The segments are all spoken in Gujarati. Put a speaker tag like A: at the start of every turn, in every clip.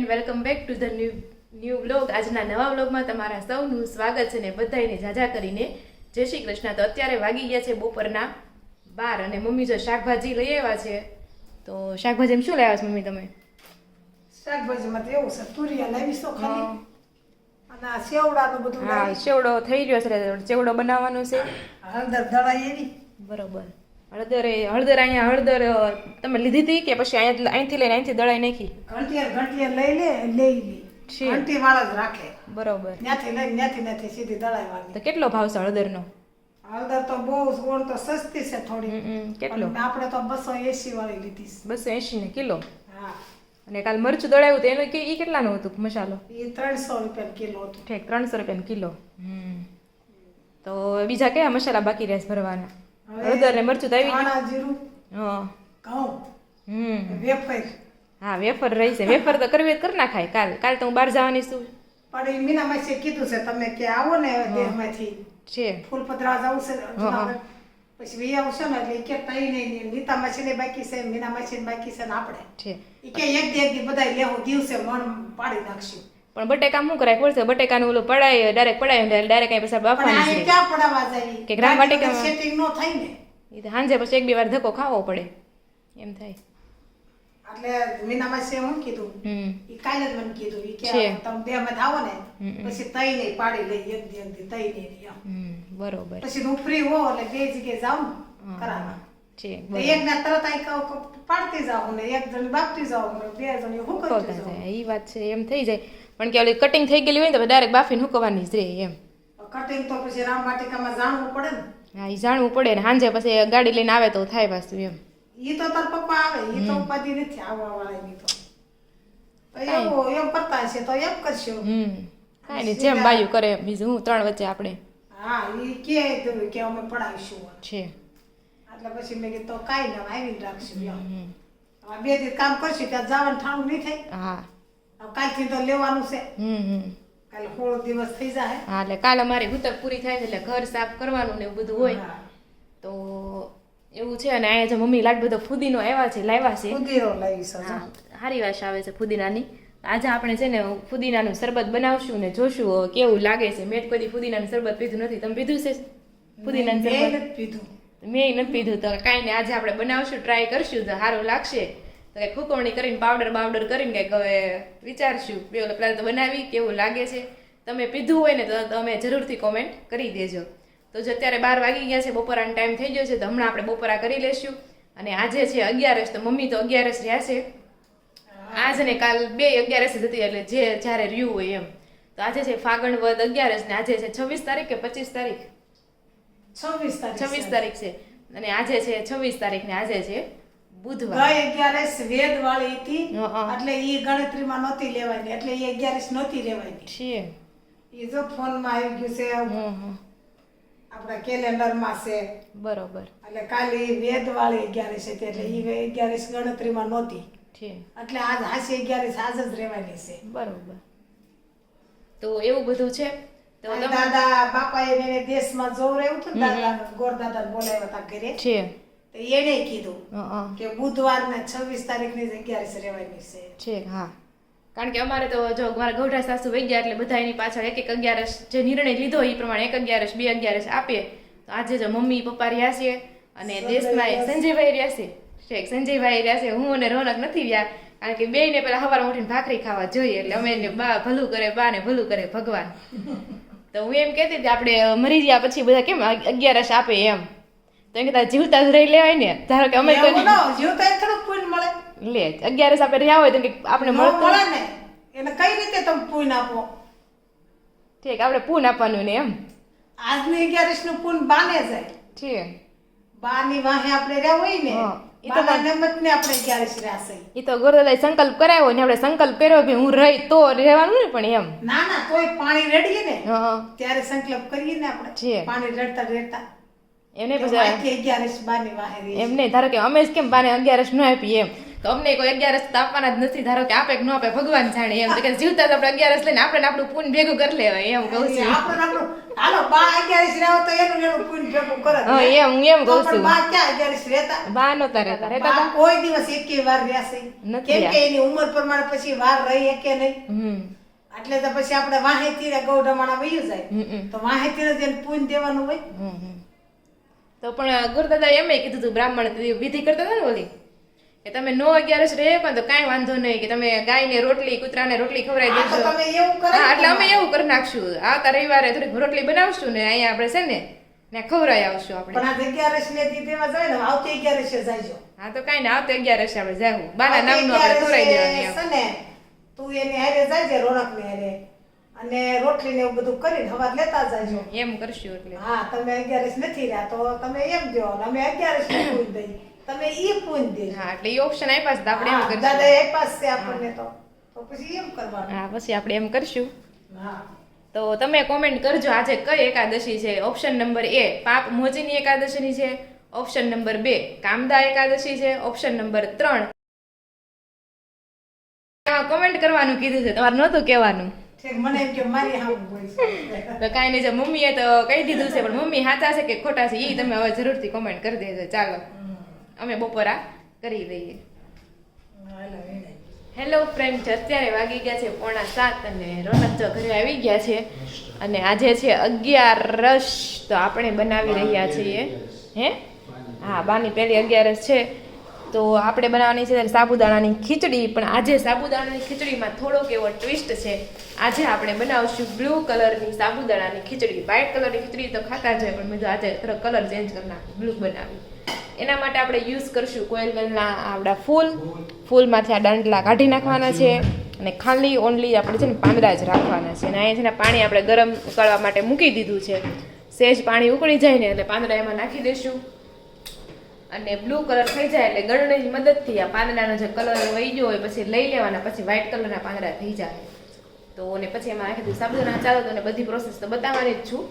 A: Friend, welcome back to the new vlog. આજના નવા વ્લોગમાં તમારા સૌનું સ્વાગત છે ને બધાને જાજા કરીને જય શ્રી કૃષ્ણ. તો અત્યારે વાગી ગયા છે બપોરના 12 અને મમ્મી જો શાકભાજી લઈ આવ્યા છે. તો શાકભાજીમાં શું લાવ્યા છો મમ્મી તમે?
B: શાકભાજીમાં તો એવું છે, તુરિયા લાવીશ તો ખાલી અને આ સેવડાનું બધું
A: હા, સેવડો થઈ રહ્યો છે, સેવડો બનાવવાનો છે.
B: હળદર દળાઈ એવી
A: બરોબર. હળદર અહીંયા હળદર તમે લીધી હતી કે પછી અહીંથી લઈને અહીંથી દળાઈ નાખી?
B: ઘંટિયા લઈ લે ઘંટી વાળા જ રાખે.
A: બરોબર.
B: ત્યાંથી લઈને ત્યાંથી સીધી દળાવવાની.
A: તો કેટલો ભાવ છે હળદરનો?
B: હળદર તો બહુ ઓળ તો સસ્તી છે થોડી.
A: કેટલો?
B: આપણે તો 280 વાળી લીધી છે.
A: 280 ને કિલો.
B: હા.
A: અને કાલ મરચું દળાવ્યું તો એનું એ કેટલાનું હતું મસાલો?
B: એ 300 રૂપિયા કિલો હતું.
A: ઠીક, 300 રૂપિયા કિલો. તો બીજા કયા મસાલા બાકી રહેશે ભરવાના? હળદર ને મરચું તો આવી ગયું.
B: ધાણા જીરું,
A: હા,
B: ઘઉં, વેફર.
A: હા, વેફર રહી છે. વેફર તો કરવી કરી નાખાય. કાલ તો હું બહાર જવાની છું.
B: પણ એ મીના માસીએ કીધું છે તમે કે આવો ને દેહમાંથી
A: છે
B: ફૂલપતરા જવું છે જુનાગઢ. પછી વી આવશે ને એટલે કે તઈ નહીં નીતા માસીને બાકી છે, મીના માસીને બાકી છે ને આપણે
A: છે.
B: ઈ કે એક દી બધા લેવું દિવસે મણ પાડી નાખશું.
A: પણ બટેકા શું કરાય ખબર છે? બટેકાનું ઓલું પડાય, ડાયરેક્ટ પડાય ડાયરેક્ટ અહીં પછી
B: પણ
A: બાફવાની
B: આ
A: છે.
B: ક્યાં પડાવા જાય
A: કે ગ્રામ વાટિકામાં
B: સેટિંગ નો થાય ને.
A: એ તો સાંજે પછી એક બે વાર ધક્કો ખાવો પડે એમ થાય.
B: એટલે મીના માસીએ હું કીધું ઈ કાલે જ મને કીધું ઈ
A: છે.
B: કે તમે દેહમાં આવો ને પછી તઈ નહીં પાડી લઈ એક દી તઈ નહીં.
A: બરોબર
B: પછી હું ફ્રી હો એટલે બે જગ્યાએ જાઉં કરાવવા
A: છે.
B: એક ના તરત આઈ પાડતી જાઉં ને એક જણ બાપતી જાઉં ને બે જણ હું કરતી જાઉં.
A: એ વાત છે, એમ થઈ જાય. પણ કે ઓલી કટિંગ થઈ ગયેલી હોય ને તો ડાયરેક્ટ બાફીને હુકવાની જ રહે એમ.
B: કટિંગ તો પછી રામ વાટિકામાં જાણવું પડે ને.
A: હા, એ જાણવું પડે ને સાંજે પછી ગાડી લઈને આવે તો થાય પાછું એમ.
B: ઈ તો તાર પપ્પા આવે ઈ તો ઉપાધિ નથી આવવા વાળા ની તો એવું એમ કરતા છે તો એમ કરશું.
A: કાંઈ નહીં, જેમ બાયું કરે બીજું હું. 3 વચ્ચે આપણે
B: હા ઈ કે અમે પડાવીશું
A: છે.
B: એટલે પછી મેં કીધું તો કાંઈ ના આવીને રાખશું એમ. હવે 2 દિવસ કામ કરશું ત્યાં જવાનું ઠાણું નહીં થાય.
A: હા.
B: હવે કાલથી તો લેવાનું છે. કાલે 16 દિવસ થઈ જાય.
A: હા, એટલે કાલે મારી હુતક પૂરી થાય છે એટલે ઘર સાફ કરવાનું ને એવું બધું હોય તો એવું છે. અને અહીંયા જો મમ્મી લાડ બધો ફુદીનો લાવ્યા છે.
B: ફુદીનો લાવીશ.
A: હા, સારી વાસ આવે છે ફુદીનાની. આજે આપણે છે ને ફુદીનાનું શરબત બનાવશું ને જોશું કેવું લાગે છે. મેં કદી ફુદીનાનું શરબત પીધું નથી. તમે પીધું છે ફુદીનાનું શરબત?
B: પીધું.
A: મેં નથી પીધું. તો કાંઈ નહીં, આજે આપણે બનાવશું, ટ્રાય કરશું. તો સારું લાગશે તો કંઈક હુકવણી કરીને પાવડર કરીને કંઈક હવે વિચારશું. પેલા તો બનાવી કેવું લાગે છે. તમે પીધું હોય ને તો તમે જરૂરથી કોમેન્ટ કરી દેજો. તો જો અત્યારે 12 વાગી ગયા છે, બપોરાનો ટાઈમ થઈ ગયો છે, તો હમણાં આપણે બપોરા કરી લેશું. અને આજે છે 11. તો મમ્મી તો 11 રહ્યા છે આજ ને કાલ 2 11 હતી એટલે જે જ્યારે રહ્યું હોય એમ. તો આજે છે ફાગણ વદ 11 ને આજે છે 26 તારીખ કે 25 તારીખ? 26 તારીખ છે. અને આજે છે 26 તારીખ ને આજે છે બુધવાર.
B: ગઈ 11 વેદ વાળી હતી એટલે ઈ ગણતરીમાં નહોતી લેવાની એટલે ઈ 11 નહોતી લેવાની
A: છે.
B: ઈ જો ફોનમાં આવી ગયું છે આપણા કેલેન્ડરમાં છે.
A: બરોબર.
B: એટલે કાલે વેદ વાળી 11 છે એટલે ઈ 11 ગણતરીમાં નહોતી
A: છે.
B: એટલે આજ હાસી 11 આજ જ રહેવાની છે.
A: બરોબર. તો એવું બધું છે. તો
B: દાદા બાપા એને દેશમાં જોર રહ્યું હતું દાદા ગોરદાદા બોલાવ્યા હતા ઘરે
A: છે.
B: તો એને કીધું કે બુધવાર ને 26 તારીખની 11 રહેવાની છે.
A: હા, કારણ કે અમારે તો જો મારા ગૌઢા સાસુ વહી ગયા એટલે બધા એની પાછળ એક 11 જે નિર્ણય લીધો એ પ્રમાણે 1 11 2 11 આપીએ. તો આજે જો મમ્મી પપ્પા રહ્યા છે અને દેશમાં સંજયભાઈ રહ્યા છે. શેખ સંજયભાઈ રહ્યા છે. હું અને રોનક નથી રહ્યા કારણ કે બેયને પેલા સવારમાં ઉઠીને ભાખરી ખાવા જોઈએ એટલે અમે એને બા ભલું કરે, બા ને ભલું કરે ભગવાન. તો હું એમ કહેતી હતી આપણે મરી ગયા પછી બધા કેમ 11 આપે એમ. તો એમ કહેતા જીવતા જ રહી લેવાય ને. ધારો કે અમે
B: જીવતા થોડું પુણ્ય મળે
A: લે 11 આપણે રહ્યા હોય તો આપણે
B: મળે ને. એને કઈ રીતે તમે પુણ્ય આપો?
A: ઠીક, આપણે પૂન આપવાનું ને એમ.
B: આજની 11 નું પુણ્ય બાને જાય
A: છે.
B: બાની વાહે આપણે રહ્યા હોય ને બાના નમત ને આપણે 11 રહેશે.
A: એ તો ગોરદાદાએ સંકલ્પ કરાવ્યો ને આપણે સંકલ્પ કર્યો કે હું રહી તો રહેવાનું ને. પણ એમ
B: ના ના તોય પાણી રેડીએ ને ત્યારે સંકલ્પ કરીએ ને આપણે પાણી રેડતા રેડતા
A: એમને પછી
B: 11 બાની વાહે
A: એમ નહીં. ધારો કે અમે જ કેમ બાને 11 ન આપીએ એમ તો અમને કોઈ 11 તો આપવાના જ નથી. ધારો કે આપે કે ન આપે ભગવાન જાણે એમ. તો કે જીવતા તો આપણે 11 લઈને આપણે આપણું પૂન ભેગું કરી લેવાય એમ કહું છું.
B: હાલો બા 11 રાવ તો એનું પૂન ભેગું કરે.
A: હા એમ હું એમ કહું છું.
B: બા ક્યાં 11 રહેતા?
A: બા નહોતા રહેતા
B: બા કોઈ દિવસ એકેય વાર રહેશે
A: નથી
B: કેમ કે એની ઉંમર પ્રમાણે પછી વાર રહી કે નહીં. એટલે તો પછી આપણે વાહેથી ગૌઢમાણા વયું જાય તો વાહેથી જ એને પૂન દેવાનું હોય.
A: તો પણ ગુરુદાદા એમ કીધું હતું બ્રાહ્મણ વિધિ કરતા હતા ને ઓલી કે તમે નો 11 રહે પણ તો કાંઈ વાંધો નહીં કે તમે ગાયને રોટલી કૂતરાને રોટલી ખવડાવી
B: આ તો
A: દેજો.
B: તમે એવું કરો
A: હા એટલે અમે એવું કરી નાખશું. આવતા રવિવારે થોડીક રોટલી બનાવશું ને અહીંયા આપણે છે ને ખવડાવી આવશું આપણે.
B: પણ આ 11 ને દી દેવા જાય ને આવતી 11 જાયજો.
A: હા તો કાંઈ ને આવતા 11 આપણે જાવું બાના નામનું આપણે ખવડાવી દેવાની એમ.
B: છે ને તું એની હારે જાયજે રોનક ની હારે અને રોટલી ને એવું બધું કરીને હવાર લેતા જાયજો.
A: એમ કરશું એટલે.
B: હા તમે 11 નથી રહ્યા તો તમે એમ દો અને અમે 11 ને પૂન દઈ તમે ઈ પૂન દેજો.
A: હા એટલે એ ઓપ્શન આપ્યા છે તો આપણે એમ કરશું.
B: દાદા એ પાસ છે આપણને તો પછી એમ કરવાનું.
A: હા પછી આપણે એમ કરશું.
B: હા
A: તો તમે કોમેન્ટ કરજો આજે કઈ એકાદશી છે. ઓપ્શન નંબર A પાપ મોચીની એકાદશીની છે. ઓપ્શન નંબર 2 કામદા એકાદશી છે. ઓપ્શન નંબર 3 કોમેન્ટ કરવાનું કીધું છે તમારે નહોતું કહેવાનું.
B: ઠીક મને એમ કે મારી હામું બોલી
A: તો કાંઈ નહીં જો મમ્મીએ તો કહી દીધું છે પણ મમ્મી સાચા છે કે ખોટા છે એ તમે હવે જરૂરથી કોમેન્ટ કરી દેજો. ચાલો અમે બપોરા કરી લઈએ. હેલો ફ્રેન્ડ અત્યારે વાગી ગયા છે 6:45 અને રોનક જો ઘરે આવી ગયા છે અને આજે છે 11 તો આપણે બનાવી રહ્યા છીએ હે હા બાની પહેલી 11 છે તો આપણે બનાવવાની છે સાબુદાણાની ખીચડી. પણ આજે સાબુદાણાની ખીચડીમાં થોડોક એવો ટ્વિસ્ટ છે. આજે આપણે બનાવશું બ્લુ કલરની સાબુદાણાની ખીચડી. વ્હાઇટ કલરની ખીચડી તો ખાતા જ હોય પણ મેં આજે થોડો કલર ચેન્જ કરી નાખ્યો બ્લુ બનાવી. એના માટે આપણે યુઝ કરશું કોયલવેલના આપણા ફૂલમાંથી આ દાંડલા કાઢી નાખવાના છે અને ખાલી ઓનલી આપણે છે ને પાંદડા જ રાખવાના છે. અને અહીંયા છે ને પાણી આપણે ગરમ ઉકાળવા માટે મૂકી દીધું છે. સહેજ પાણી ઉકળી જાય ને એટલે પાંદડા એમાં નાખી દઈશું અને બ્લુ કલર થઈ જાય એટલે ગળણીની મદદથી આ પાંદડાનો જે કલર વહી ગયો હોય પછી લઈ લેવાના. પછી વ્હાઇટ કલરના પાંદડા થઈ જાય તો ને પછી એમાં નાખી દીધું સાબુદાણા. ચાલો તો બધી પ્રોસેસ તો બતાવવાની જ છું.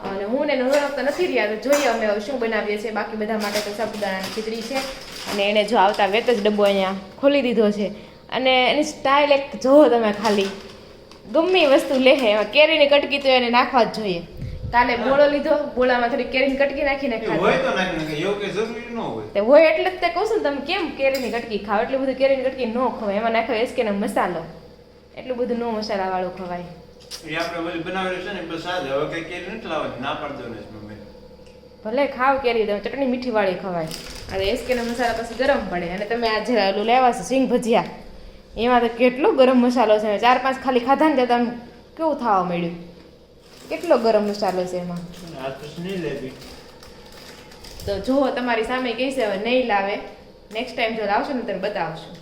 A: અને હું ને રોનક તો નથી રહ્યા તો જોઈએ અમે હવે શું બનાવીએ છીએ. બાકી બધા માટે તો સાબુદાણાની ખીચડી છે અને એને જો આવતા વેત જ ડબ્બો અહીંયા ખોલી દીધો છે. અને એની સ્ટાઇલ એક જોવો તમે ખાલી ગમે વસ્તુ લે એમાં કેરીની કટકી તો એને નાખવા જ જોઈએ. કાલે બોળો લીધો બોળામાં થોડી કેરીની કટકી નાખીને ખાધો હોય એટલે જ તે કહું છું તમે કેમ કેરીની કટકી ખાવ. એટલું બધું કેરીની કટકી ન ખવાય. એમાં નાખો એસકેનો મસાલો. એટલું બધું નો મસાલા વાળું ખવાય. ભલે ખાવ કેરી તમે ચટણી મીઠી વાળી ખવાય. અને એસકેનો મસાલા પછી ગરમ પડે. અને તમે આજે ઓલું લેવા છો સિંગ ભજીયા એમાં તો કેટલો ગરમ મસાલો છે. 4-5 ખાલી ખાધા ને ત્યાં તમે કેવું થવા મળ્યું. કેટલો ગરમ મસાલો છે એમાં. તો જુઓ તમારી સામે કહી છે હવે નહીં લાવે. નેક્સ્ટ ટાઈમ જો લાવશો ને તમે બતાવશું.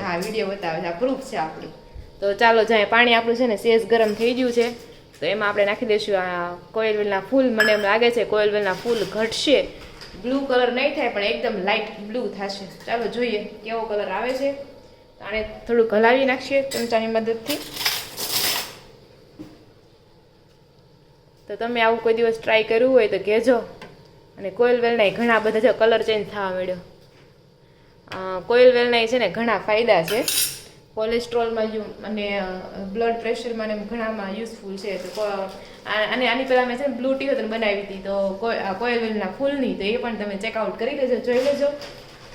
A: હા વિડીયો બતાવે છે. આ પ્રૂફ છે આપણું. તો ચાલો જાય પાણી આપણું છે ને સેજ ગરમ થઈ ગયું છે તો એમાં આપણે નાખી દઈશું આ કોયલવેલના ફૂલ. મને એમ લાગે છે કોયલવેલના ફૂલ ઘટશે. બ્લુ કલર નહીં થાય પણ એકદમ લાઇટ બ્લુ થશે. ચાલો જોઈએ કેવો કલર આવે છે. આને થોડુંક હલાવી નાખીએ ચમચાની મદદથી. તો તમે આવું કોઈ દિવસ ટ્રાય કર્યું હોય તો કહેજો. અને કોયલવેલના ઘણા બધા જો કલર ચેન્જ થવા મળ્યો. કોયલવેલના છે ને ઘણા ફાયદા છે. કોલેસ્ટ્રોલમાં અને બ્લડ પ્રેશરમાં ને ઘણામાં યુઝફુલ છે. તો અને આની પહેલાં મેં છે ને બ્લુ ટી હોતન બનાવી હતી તો કોયલવેલના ફૂલની તો એ પણ તમે ચેકઆઉટ કરી લેજો જોઈ લેજો.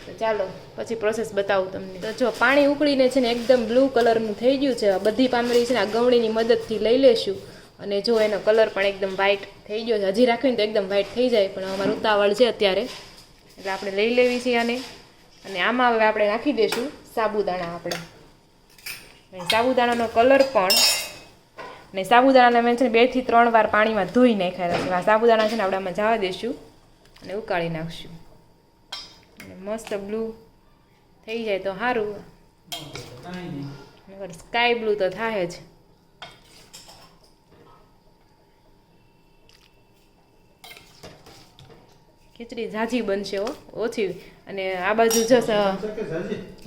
A: તો ચાલો પછી પ્રોસેસ બતાવું તમને. તો જો પાણી ઉકળીને છે ને એકદમ બ્લુ કલરનું થઈ ગયું છે. બધી પાંદડી છે ને આ ગવણીની મદદથી લઈ લેશું અને જો એનો કલર પણ એકદમ વ્હાઇટ થઈ ગયો છે. હજી રાખીને તો એકદમ વ્હાઇટ થઈ જાય પણ અમારું ઉતાવળ છે અત્યારે એટલે આપણે લઈ લેવી છે આને. અને આમાં હવે આપણે નાખી દઈશું સાબુદાણા. આપણે સાબુદાણાનો કલર પણ ને સાબુદાણાને મેં છે ને 2 થી 3 વાર પાણીમાં ધોઈ નાખ્યા છે. આ સાબુદાણા છે ને આપણે આમાં જવા દઈશું અને ઉકાળી નાખશું. અને મસ્ત બ્લુ થઈ જાય તો સારું. સ્કાય બ્લુ તો થાય જ. ખીચડી ઝાઝી બનશે ઓછી. અને આ બાજુ જો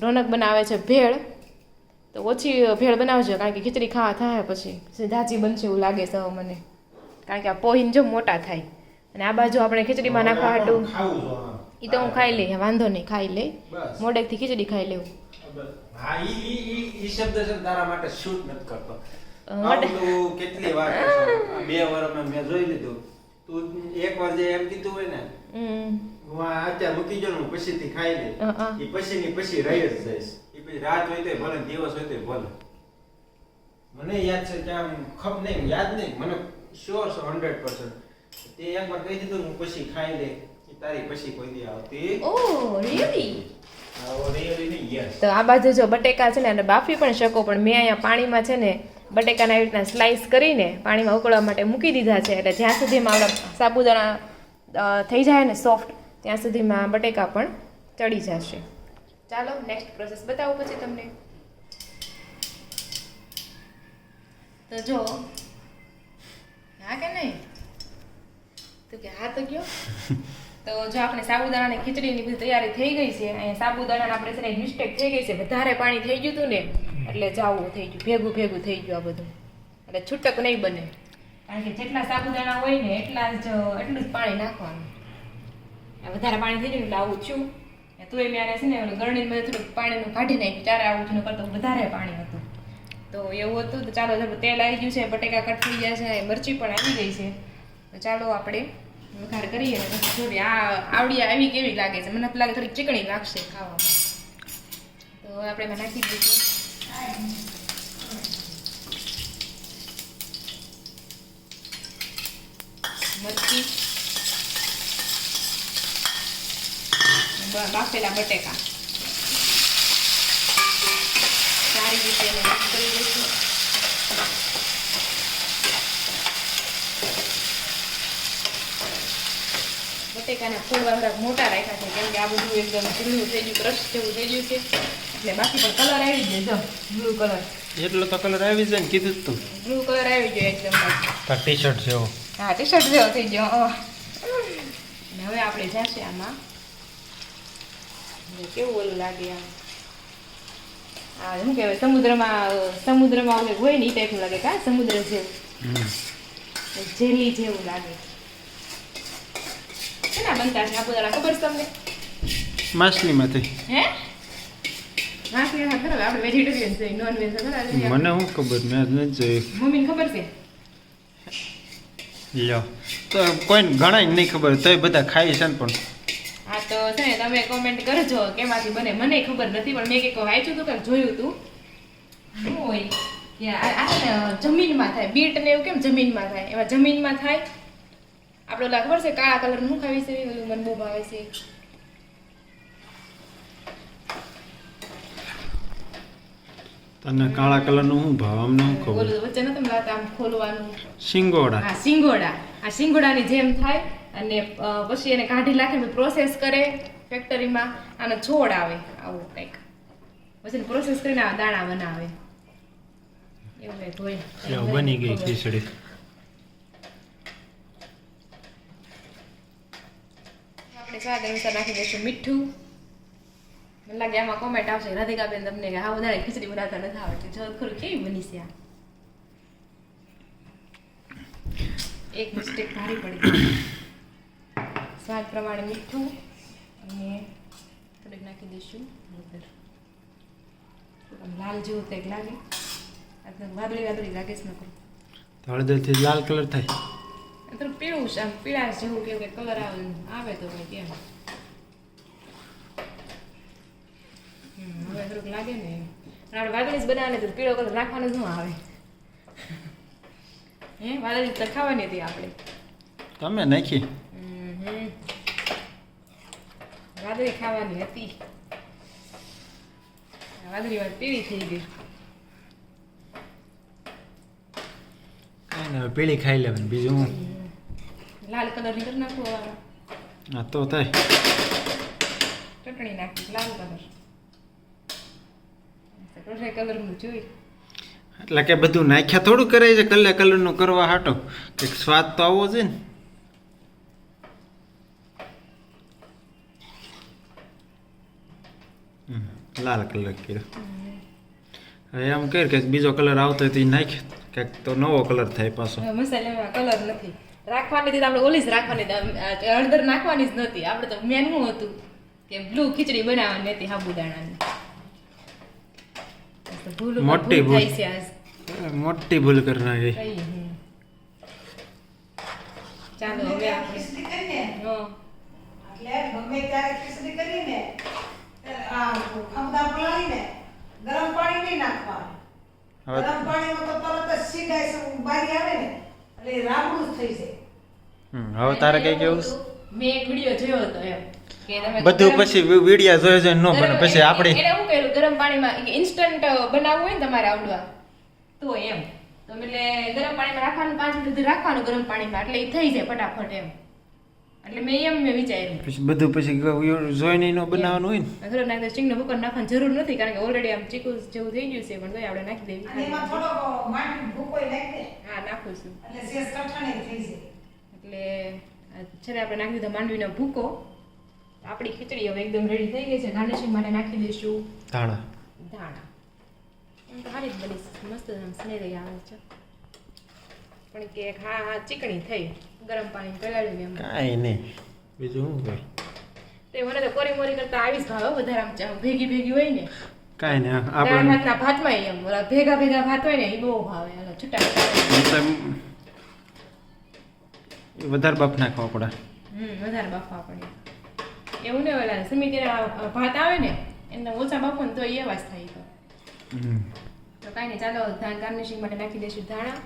A: રોનક બનાવે છે ભેળ તો ઓછી ભેળ બનાવજો કારણ કે ખીચડી ખાવા થાય પછી ઝાઝી બનશે એવું લાગે છે મને. કારણ કે આ પોહીન જો મોટા થાય. અને આ બાજુ આપણે ખીચડીમાં નાખવા હાટું ઈ તો હું ખાઈ લઈ, વાંધો નહીં, ખાઈ લઈ.
C: બસ.
A: મોડેકથી ખીચડી ખાઈ લેવું.
C: હા ઈ શબ્દ છે ને તારા માટે શૂટ નથી કરતો.
A: મોઢે-
C: આવું તું કેટલી વાર કરશો? આ 2 વર્ષમાં મેં જોઈ લીધું. તું એકવાર જે એમ કીધું હોય ને
A: હમ.
C: હું આ અત્યારે મૂકી જો ને હું પછીથી ખાઈ લઈ.
A: હં.
C: ઈ પછીની પછી રહી જ જઈશ. ઈ પછી રાત હોય તોય ભલે, દિવસ હોય તોય ભલે. મને યાદ છે કે આમ નહીં, યાદ નહીં, મને શ્યોર છે 100%. તે એકવાર કહી દીધું ને હું પછી ખાઈ લે. ઈ તારી પછી કોઈ દી આવતી.
A: ઓહ રિયલી?
C: આવો really નહીં, yes.
A: તો આ બાજુ જો બટેકા છે ને અને બાફી પણ શકો, પણ મેં અહીંયા પાણીમાં છે ને બટેકાના આવી રીતના સ્લાઈસ કરીને પાણીમાં ઉકળવા માટે મૂકી દીધા છે, એટલે જ્યાં સુધીમાં આપણા સાબુદાણા થઈ જાય ને સોફ્ટ, ત્યાં સુધીમાં બટેકા પણ ચડી જશે. ચાલો નેક્સ્ટ પ્રોસેસ બતાવું પછી તમને. તો જો હા કે નહીં, તો કે હા તો કયો. તો જો આપણે સાબુદાણાની ખીચડીની બધી તૈયારી થઈ ગઈ છે. અહીંયા સાબુદાણાને આપણે છે ને મિસ્ટેક થઈ ગઈ છે, વધારે પાણી થઈ ગયું હતું ને એટલે જાવું થઈ ગયું, ભેગું થઈ ગયું આ બધું, એટલે છૂટક નહીં બને. કારણ કે જેટલા સાબુદાણા હોય ને એટલું જ પાણી નાખવાનું. આ વધારે પાણી થઈ ગયું એટલે આવું છું. તોય મેં આને છે ને ગરણીમાં થોડુંક પાણીનું કાઢી નાખ્યું, ત્યારે આવું છું, કરતાં વધારે પાણી હતું. તો એવું હતું. તો ચાલો તેલ આવી ગયું છે, બટેકા કટ થઈ ગયા છે, મરચી પણ આવી ગઈ છે. તો ચાલો આપણે વઘાર કરીએ ને પછી જોઈએ આ આવડી આવી કેવી લાગે છે. મને તો લાગે થોડીક ચીકણી લાગશે ખાવામાં. તો હવે આપણે એમાં નાખી દઈશું મરચી, બાફેલા બટેકા સારી રીતે એને મિક્સ કરી દઈશું. બટેકાના ફૂલવા થોડાક મોટા રાખ્યા છે, કેમ કે આ બધું એકદમ ઢીલું થઈ ગયું, ક્રશ જેવું થઈ ગયું છે, એટલે બાકી પણ કલર આવી જાય. જો બ્લુ કલર,
C: એટલો તો કલર આવી જાય ને, કીધું જ તું.
A: બ્લુ કલર આવી ગયો એકદમ.
C: તાર ટી-શર્ટ જેવો.
A: હા ટી-શર્ટ જેવો થઈ ગયો. અને હવે આપણે જશે આમાં. કેવું ઓલું લાગે આમ, આ શું કહેવાય, સમુદ્રમાં ઓલું હોય ને એ ટાઈપનું લાગે. કા સમુદ્ર જેવું, જેલી જેવું લાગે. કેના બનતા છે સાબુદાણા ખબર છે તમને?
C: માછલીમાંથી.
A: હે માછલી હા ખબર, આપણે વેજીટેરિયન છે, નોન વેજ ખબર.
C: મને શું ખબર, મેં જ નથી જોયું.
A: મમ્મીને ખબર છે?
C: લ્યો તો કોઈને ઘણા નહીં ખબર, તોય બધા ખાય છે ને. પણ
A: હા તો છે ને તમે કોમેન્ટ કરજો કેમાંથી બને. મને ખબર નથી, પણ મેં કંઈક વાંચ્યું હતું કે જોયું હતું. શું હોય કે આ છે ને જમીનમાં થાય, બીટ ને એવું કેમ જમીનમાં થાય, એવા જમીનમાં થાય. આપણે ઓલા ખબર છે કાળા કલરનું શું ખાવી છે, ઓલું મને બહુ ભાવે છે.
C: તને કાળા કલરનું શું ભાવ? અમને શું ખબર.
A: ઓલું વચ્ચે નતું લાગતા આમ ખોલવાનું.
C: સિંગોડા.
A: હા સિંગોડા. આ સિંગોડાની જેમ થાય અને પછી એને કાઢી નાખે, પ્રોસેસ કરે ફેક્ટરીમાં. આનો છોડ આવે આવું કંઈક, પછી પ્રોસેસ કરીને આ દાણા બનાવે. એવું કંઈક હોય.
C: લ્યો, બની ગઈ ખીચડી.
A: આપણે સ્વાદ અનુસાર નાખી દઈશું મીઠું. મને લાગે આમાં કોમેન્ટ આવશે રાધિકાબેન તમને કે હા વધારે ખીચડી બનાવતા નથી આવડતી. જો ખરું કેવી બની છે આ. એક મિસ્ટેક ભારી પડી ગઈ. સ્વાદ પ્રમાણે મીઠું અને થોડીક નાખી દઈશું હળદર. આમ લાલ જેવું કંઈક લાગે, વાદળી વાદળી લાગે છે નકરું.
C: હળદરથી લાલ કલર થાય.
A: થોડુંક પીળું છે, આમ પીળા જેવું કેવું કે કલર આવે તો કંઈ કેમ. હવે થોડુંક લાગે ને આપણે વાદળી જ બનાવે તો પીળો કલર રાખવાનો જ ન આવે. હે વાદળી તો ખાવાની હતી આપણે.
C: તમે નાખી.
A: વાદળી ખાવાની હતી, વાદળી વાત પીળી થઈ ગઈ.
C: કાંઈ ના, પીળી ખાઈ લેવાની, બીજું હું.
A: લાલ કલરની કરી નાખું હવે.
C: હા તો થાય.
A: ચટણી નાખી લાલ કલર, કલરનું જોઈ.
C: એટલે કે બધું નાખ્યા થોડું કરે છે, કલરનું કરવા હાટો કંઈક સ્વાદ તો આવવો જોઈએ ને. લાલ કલર કર્યો. હવે એમ કર કે બીજો કલર આવતો હોય તો એ નાખ, કંઈક તો નવો કલર થાય પાછો.
A: હવે મસાલામાં કલર નથી, રાખવાની હતી તો આપણે ઓલી જ રાખવાની હતી, હળદર નાખવાની જ નહોતી. આપણે તો મેન શું હતું કે બ્લુ ખીચડી બનાવવાની હતી સાબુદાણાની. તો ભૂલ ઉપર
C: મોટી
A: ભૂલ
C: ભૂલ.
A: થાય છે આજ.
C: મોટી ભૂલ કરી નાખી.
A: કઈ ચાલો હવે
B: ગમે
A: આપણે
B: ખીચડી કરીને
A: હં.
B: એટલે ગમે ત્યારે ખીચડી કરીને આ ખમદા પલાળીને ગરમ પાણી નહીં નાખવાનું.
C: હવે
B: ગરમ પાણીમાં તો તરત જ સીધાય છે, બારી આવે ને એટલે એ રાબડું જ થઈ જાય.
C: હવે તારે કઈ કેવું છે?
A: મેં એક વિડીયો જોયો હતો એમ કે તમે
C: બધું
A: ગરમ-
C: પછી વિડિયા જોઈ જોઈને ન બને. પછી આપણે
A: એને શું કર્યું ગરમ પાણીમાં ઇન્સ્ટન્ટ બનાવવું હોય ને તમારે આવડવા તો એમ તો એટલે ગરમ પાણીમાં રાખવાનું 5 મિનિટ સુધી રાખવાનું ગરમ પાણીમાં એટલે એ થઈ જાય ફટાફટ એમ. એટલે મેં વિચાર્યું
C: પછી બધું પછી જોઈને ન બનાવવાનું હોય ને.
A: થોડોક નાખી સ્ટિંગનો ભૂકો નાખવાની જરૂર નથી કારણ કે ઓલરેડી આમ ચીકુ જેવું થઈ ગયું છે પણ તોય આપણે નાખી
B: અને
A: દેવી.
B: એમાં થોડો માંડવી ભૂકોય નાખી દે
A: હા નાખું છું.
B: એટલે શેષ કઠણ થઈ જાય.
A: એટલે છે ને આપણે નાખી દીધો માંડવીનો ભૂકો. આપણી ખીચડી હવે એકદમ રેડી થઈ ગઈ છે. ગાર્નિશિંગ માટે નાખી દઈશું
C: ધાણા.
A: ધાણા. એમ તો સારી જ બની છે. મસ્ત આમ સ્મેલ આવે છે પણ કે હા ચીકણી થઈ ગરમ પાણી પલાળ્યું એમ.
C: કાંઈ નહીં બીજું શું ભાઈ?
A: તે મને તો કોરી મોરી કરતા આવી જ ભાવે વધારે આમ ચા ભેગી ભેગી હોય ને
C: કાંઈ નહીં
A: દાળ
C: આપણે
A: ભાતના ભાતમાં એમ ઓલા ભેગા ભેગા ભાત હોય ને એ બહુ ભાવે ઓલા છૂટા
C: વધારે બાફ નાખવા પડે.
A: વધારે બાફવા પડે એવું ને ઓલા સમિતિના ભાત આવે ને એને ઓછા બાફો ને તો એવા જ થાય તો.
C: હમ.
A: તો કાંઈ નહીં ચાલો ગાર્નિશિંગ માટે નાખી દઈશું ધાણા